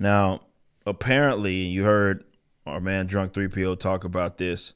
Now, apparently, you heard our man Drunk 3PO talk about this,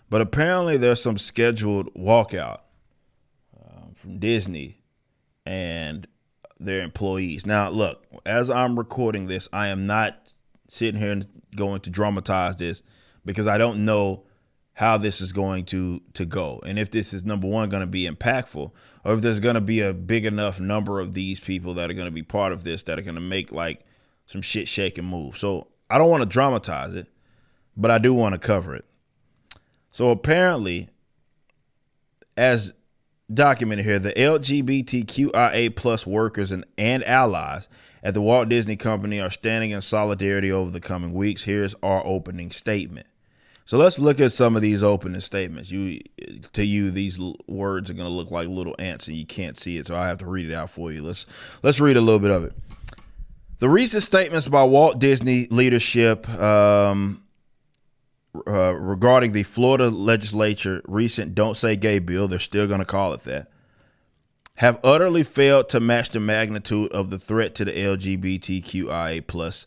but apparently there's some scheduled walkout from Disney and their employees. Now, look, as I'm recording this, I am not sitting here and going to dramatize this because I don't know how this is going to go. And if this is, number one, going to be impactful, or if there's going to be a big enough number of these people that are going to be part of this that are going to make like some shit shaking move. So I don't want to dramatize it, but I do want to cover it. So apparently, as documented here, the LGBTQIA plus workers and allies at the Walt Disney Company are standing in solidarity over the coming weeks. Here's our opening statement. So let's look at some of these opening statements. These words are going to look like little ants and you can't see it, so I have to read it out for you. Let's read a little bit of it. The recent statements by Walt Disney leadership regarding the Florida legislature recent Don't Say Gay bill, they're still going to call it that, have utterly failed to match the magnitude of the threat to the LGBTQIA plus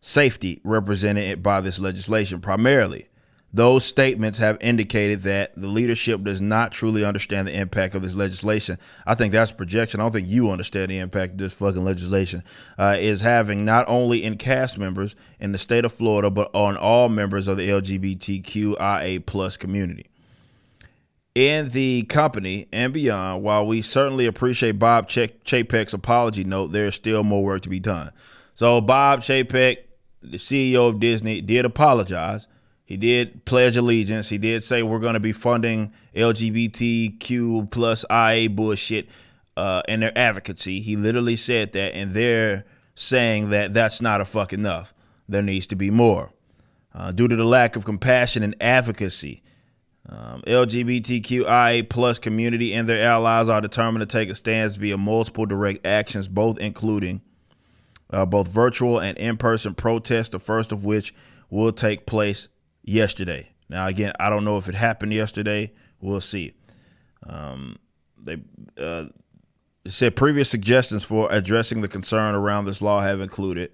safety represented by this legislation. Primarily, those statements have indicated that the leadership does not truly understand the impact of this legislation. I think that's projection. I don't think you understand the impact of this fucking legislation is having, not only in cast members in the state of Florida, but on all members of the LGBTQIA plus community. In the company and beyond, while we certainly appreciate Bob Chapek's apology note, there is still more work to be done. So Bob Chapek, the CEO of Disney, did apologize. He did pledge allegiance. He did say we're going to be funding LGBTQ plus IA bullshit and their advocacy. He literally said that, and they're saying that that's not a fuck enough. There needs to be more. Due to the lack of compassion and advocacy, LGBTQIA plus community and their allies are determined to take a stance via multiple direct actions, both including both virtual and in-person protests, the first of which will take place yesterday. Now, again, I don't know if it happened yesterday. We'll see. They said previous suggestions for addressing the concern around this law have included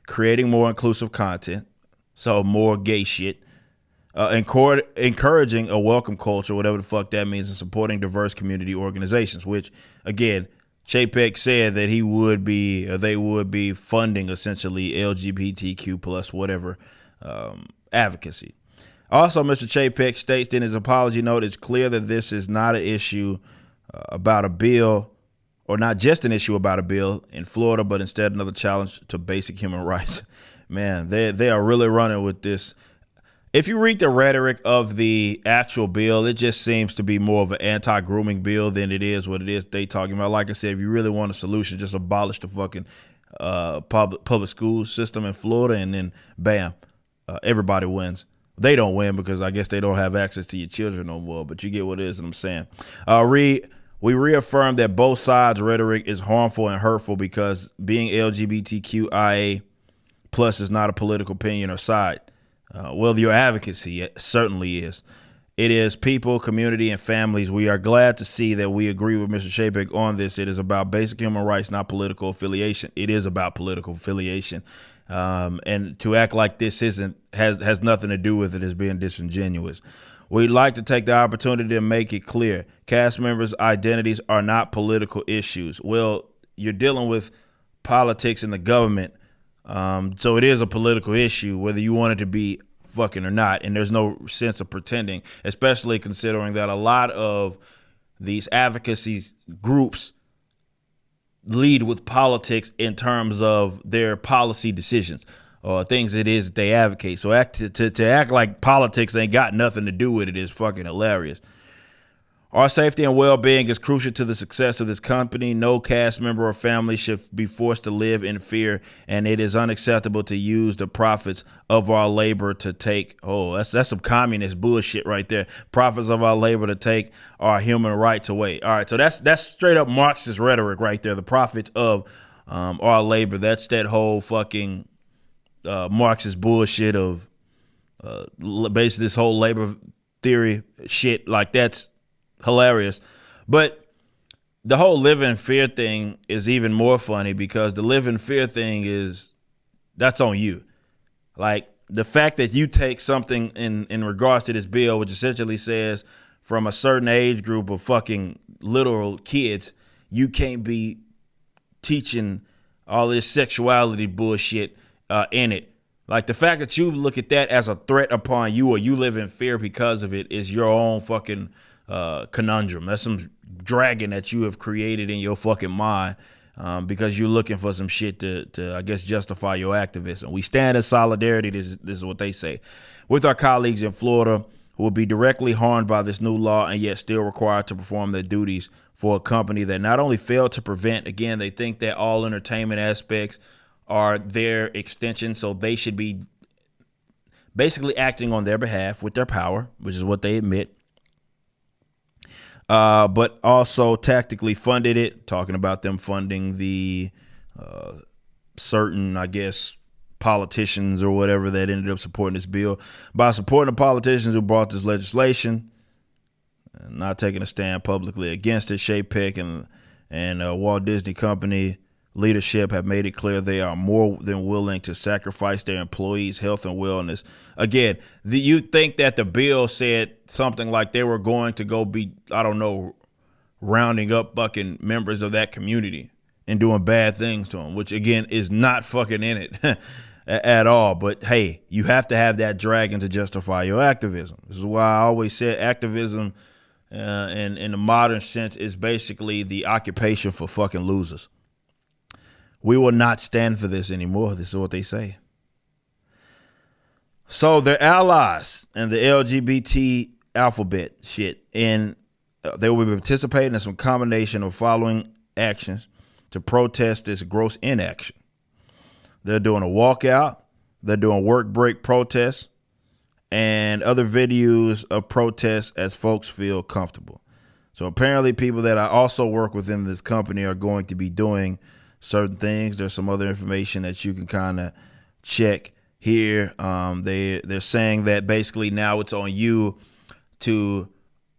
creating more inclusive content, so more gay shit, encouraging a welcome culture, whatever the fuck that means, and supporting diverse community organizations, which, again, Chapek said that they would be funding essentially LGBTQ plus whatever advocacy. Also, Mr. Chapek states in his apology note, it's clear that this is not an issue about a bill, or not just an issue about a bill in Florida, but instead another challenge to basic human rights. Man, they are really running with this. If you read the rhetoric of the actual bill, it just seems to be more of an anti-grooming bill than it is what it is they talking about. Like I said, if you really want a solution, just abolish the fucking public school system in Florida, and then bam, everybody wins. They don't win because I guess they don't have access to your children no more, but you get what it is I'm saying. We reaffirm that both sides' rhetoric is harmful and hurtful because being LGBTQIA plus is not a political opinion or side. Well, your advocacy certainly is. It is people, community, and families. We are glad to see that we agree with Mr. Chapek on this. It is about basic human rights, not political affiliation. It is about political affiliation. And to act like this has nothing to do with it is being disingenuous. We'd like to take the opportunity to make it clear. Cast members' identities are not political issues. Well, you're dealing with politics in the government. So it is a political issue, whether you want it to be fucking or not. And there's no sense of pretending, especially considering that a lot of these advocacy groups lead with politics in terms of their policy decisions or things it is that they advocate. So to act like politics ain't got nothing to do with it is fucking hilarious. Our safety and well-being is crucial to the success of this company. No cast member or family should be forced to live in fear, and it is unacceptable to use the profits of our labor to take, that's some communist bullshit right there. Profits of our labor to take our human rights away. All right, so that's straight up Marxist rhetoric right there. The profits of our labor. That's that whole fucking Marxist bullshit of basically this whole labor theory shit. Like, that's hilarious. But the whole live in fear thing is even more funny because the live in fear thing is that's on you. Like the fact that you take something in regards to this bill, which essentially says from a certain age group of fucking literal kids, you can't be teaching all this sexuality bullshit in it. Like the fact that you look at that as a threat upon you or you live in fear because of it is your own fucking conundrum. That's some dragon that you have created in your fucking mind because you're looking for some shit to I guess, justify your activism. We stand in solidarity, this is what they say, with our colleagues in Florida who will be directly harmed by this new law and yet still required to perform their duties for a company that not only failed to prevent, again, they think that all entertainment aspects are their extension, so they should be basically acting on their behalf with their power, which is what they admit, but also tactically funded it, talking about them funding the certain, I guess, politicians or whatever that ended up supporting this bill. By supporting the politicians who brought this legislation and not taking a stand publicly against it, Chapek and Walt Disney Company leadership have made it clear they are more than willing to sacrifice their employees' health and wellness. Again, you think that the bill said something like they were going to go be, I don't know, rounding up fucking members of that community and doing bad things to them, which again is not fucking in it at all. But hey, you have to have that dragon to justify your activism. This is why I always said activism in the modern sense is basically the occupation for fucking losers. We will not stand for this anymore. This is what they say. So their allies and the LGBT alphabet shit, and they will be participating in some combination of following actions to protest this gross inaction. They're doing a walkout. They're doing work break protests and other videos of protests as folks feel comfortable. So apparently people that I also work within this company are going to be doing certain things. There's some other information that you can kind of check here. They're saying that basically now it's on you to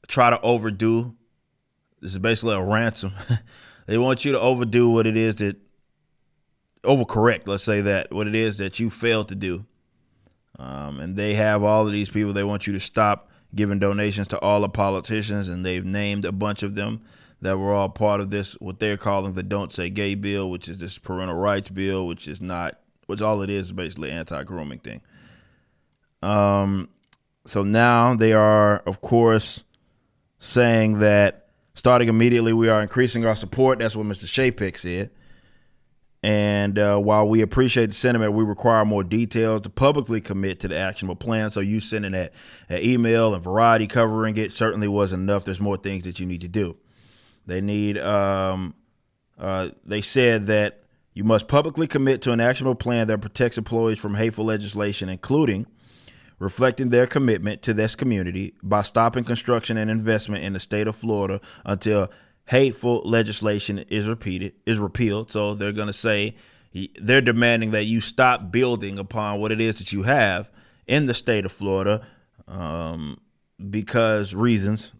try to overdo. This is basically a ransom. They want you to overdo what it is that overcorrect. Let's say that what it is that you failed to do. And they have all of these people. They want you to stop giving donations to all the politicians, and they've named a bunch of them that were all part of this, what they're calling the Don't Say Gay bill, which is this parental rights bill, which all it is basically anti-grooming thing. So now they are, of course, saying that starting immediately, we are increasing our support. That's what Mr. Chapek said. And while we appreciate the sentiment, we require more details to publicly commit to the actionable plan. So you sending that email and Variety covering it certainly wasn't enough. There's more things that you need to do. They need, they said that you must publicly commit to an actionable plan that protects employees from hateful legislation, including reflecting their commitment to this community by stopping construction and investment in the state of Florida until hateful legislation is repealed. So they're going to say they're demanding that you stop building upon what it is that you have in the state of Florida because reasons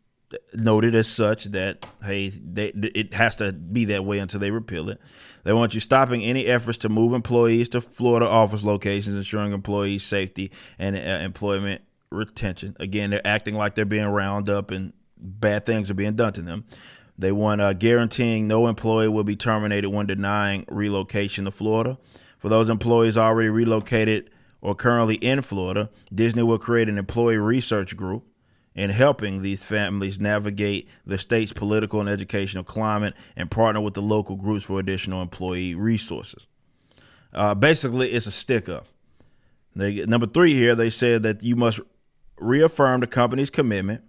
noted as such that, hey, it has to be that way until they repeal it. They want you stopping any efforts to move employees to Florida office locations, ensuring employees' safety and employment retention. Again, they're acting like they're being round up and bad things are being done to them. They want guaranteeing no employee will be terminated when denying relocation to Florida. For those employees already relocated or currently in Florida, Disney will create an employee research group in helping these families navigate the state's political and educational climate and partner with the local groups for additional employee resources. Basically, it's a stick-up. Number 3 here, they said that you must reaffirm the company's commitment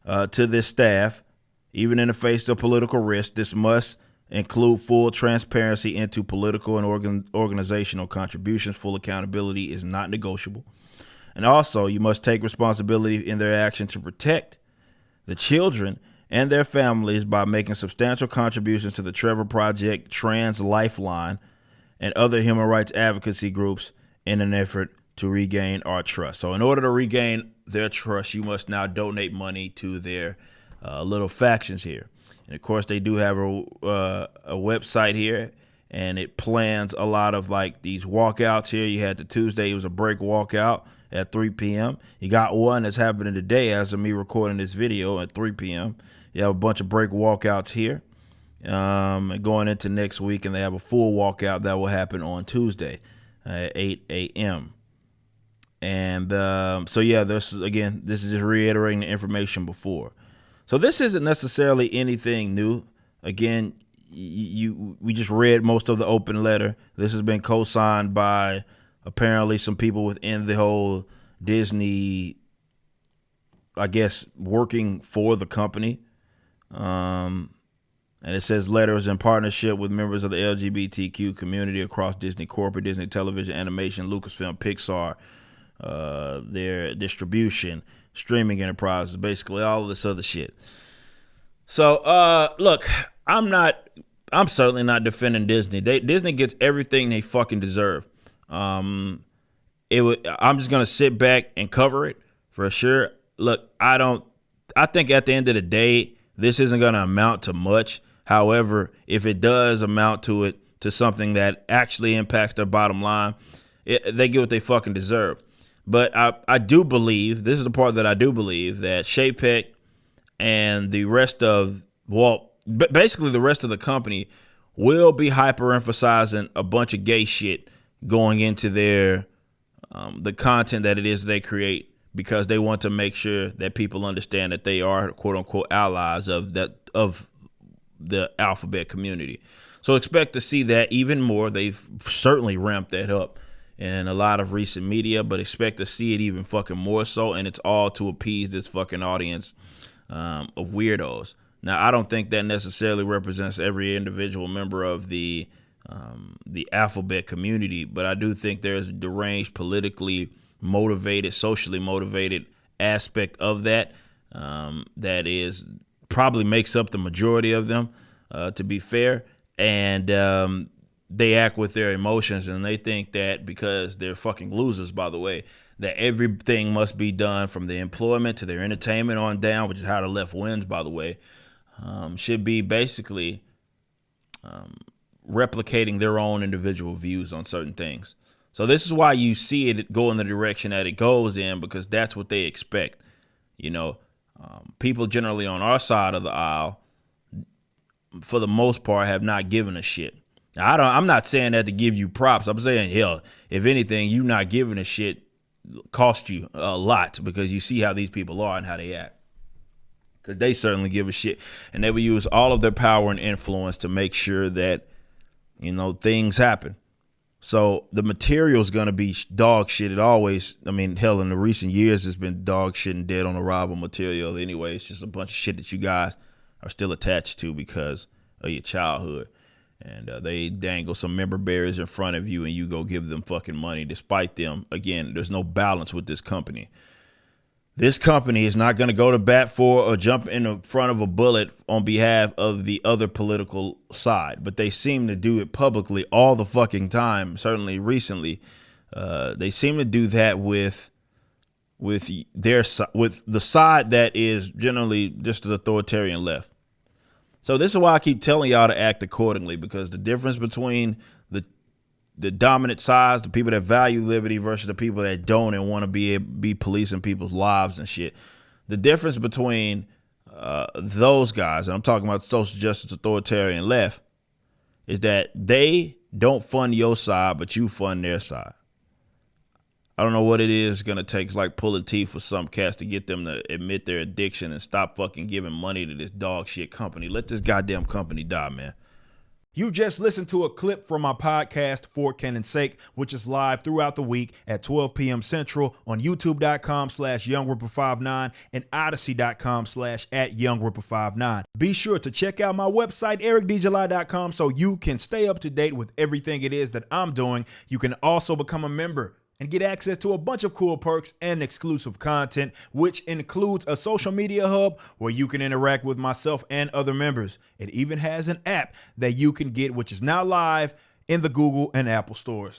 to this staff, even in the face of political risk. This must include full transparency into political and organizational contributions. Full accountability is not negotiable. And also, you must take responsibility in their action to protect the children and their families by making substantial contributions to the Trevor Project, Trans Lifeline, and other human rights advocacy groups in an effort to regain our trust. So in order to regain their trust, you must now donate money to their little factions here. And of course, they do have a website here, and it plans a lot of like these walkouts here. You had the Tuesday, it was a break walkout at 3 p.m. You got one that's happening today as of me recording this video at 3 p.m. You have a bunch of break walkouts here going into next week, and they have a full walkout that will happen on Tuesday at 8 a.m. And so, yeah, this is just reiterating the information before. So this isn't necessarily anything new. Again, we just read most of the open letter. This has been co-signed by apparently some people within the whole Disney, I guess, working for the company. And it says letters in partnership with members of the LGBTQ community across Disney Corporate, Disney Television, Animation, Lucasfilm, Pixar, their distribution, streaming enterprises, basically all of this other shit. So, look, I'm certainly not defending Disney. Disney gets everything they fucking deserve. I'm just gonna sit back and cover it for sure. Look, I think at the end of the day, this isn't gonna amount to much. However, if it does amount to something that actually impacts their bottom line, they get what they fucking deserve. But I do believe, this is the part that I do believe, that Chapek and the rest of, basically the rest of the company will be hyper-emphasizing a bunch of gay shit going into their the content that it is they create, because they want to make sure that people understand that they are quote-unquote allies of the alphabet community. So expect to see that even more. They've certainly ramped that up in a lot of recent media, but expect to see it even fucking more so, and it's all to appease this fucking audience of weirdos. Now, I don't think that necessarily represents every individual member of the alphabet community, but I do think there's a deranged, politically motivated, socially motivated aspect of that that is probably makes up the majority of them, to be fair. And they act with their emotions, and they think that because they're fucking losers, by the way, that everything must be done from their employment to their entertainment on down, which is how the left wins, by the way, should be basically replicating their own individual views on certain things. So this is why you see it go in the direction that it goes in, because that's what they expect. You know, people generally on our side of the aisle, for the most part, have not given a shit. Now, I'm not saying that to give you props. I'm saying, hell, if anything, you not giving a shit cost you a lot, because you see how these people are and how they act. Because they certainly give a shit, and they will use all of their power and influence to make sure that, you know, things happen. So the material is going to be dog shit. It always, I mean, hell, in the recent years, it's been dog shit and dead on arrival material anyway. It's just a bunch of shit that you guys are still attached to because of your childhood. And they dangle some member bearers in front of you, and you go give them fucking money despite them. Again, there's no balance with this company. This company is not going to go to bat for or jump in the front of a bullet on behalf of the other political side, but they seem to do it publicly all the fucking time. Certainly recently, they seem to do that with the side that is generally just the authoritarian left. So this is why I keep telling y'all to act accordingly, because the difference between the dominant sides, the people that value liberty, versus the people that don't and want to be policing people's lives and shit. The difference between those guys, and I'm talking about social justice authoritarian left, is that they don't fund your side, but you fund their side. I don't know what it is going to take. It's like pulling teeth for some cats to get them to admit their addiction and stop fucking giving money to this dog shit company. Let this goddamn company die, man. You just listened to a clip from my podcast, For Canon's Sake, which is live throughout the week at 12 p.m. Central on youtube.com/YoungRipper59 and odyssey.com/@YoungRipper59. Be sure to check out my website, ericdjuly.com, so you can stay up to date with everything it is that I'm doing. You can also become a member and get access to a bunch of cool perks and exclusive content, which includes a social media hub where you can interact with myself and other members. It even has an app that you can get, which is now live in the Google and Apple stores.